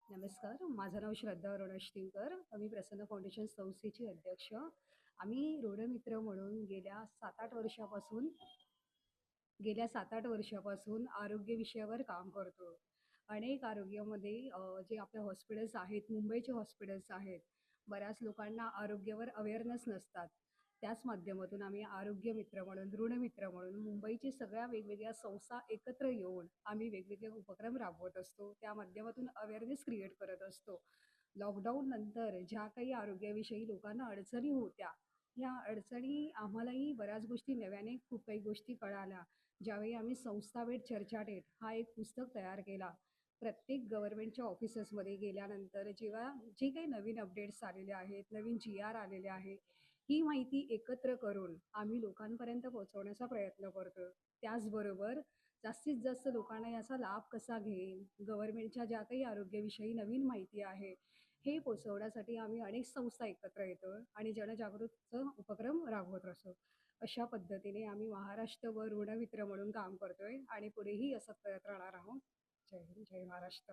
नमस्कार. माझं नाव श्रद्धा रणश्रीकर. मी प्रसन्न फाउंडेशन संस्थेची अध्यक्ष. आम्ही रूढमित्र म्हणून गेल्या 7-8 वर्षापासून आरोग्य विषयावर काम करतो. अनेक आरोग्यामध्ये जे आपल्या हॉस्पिटल्स आहेत, मुंबईचे हॉस्पिटल्स आहेत, बऱ्याच लोकांना आरोग्यावर अवेअरनेस नसतात. त्याच माध्यमातून आम्ही आरोग्य मित्र म्हणून, ऋणमित्र म्हणून मुंबईची सगळ्या वेगवेगळ्या संस्था एकत्र येऊन आम्ही वेगवेगळे उपक्रम राबवत असतो. त्या माध्यमातून अवेअरनेस क्रिएट करत असतो. लॉकडाऊन नंतर ज्या काही आरोग्याविषयी लोकांना अडचणी होत्या, ह्या अडचणी आम्हालाही बऱ्याच गोष्टी नव्याने खूप काही गोष्टी कळाल्या. ज्यावेळी आम्ही संस्थावेध चर्चाडेट हा एक पुस्तक तयार केला. प्रत्येक गव्हर्नमेंटच्या ऑफिसेसमध्ये गेल्यानंतर जेव्हा जे काही नवीन अपडेट्स आलेले आहेत, नवीन जी-आर आलेले आहे, ही माहिती एकत्र करून आम्ही लोकांपर्यंत पोहोचवण्याचा प्रयत्न करतो. त्याचबरोबर जास्तीत जास्त लोकांना याचा लाभ कसा घेईल, गव्हर्नमेंटच्या ज्या काही आरोग्याविषयी नवीन माहिती आहे, हे पोहोचवण्यासाठी आम्ही अनेक संस्था एकत्र येतो आणि जनजागृतीचा उपक्रम राबवत असतो. अशा पद्धतीने आम्ही महाराष्ट्र व ऋणमित्र म्हणून काम करतोय आणि पुढेही असंच करत राहणार आहोत. जय हिंद, जय महाराष्ट्र.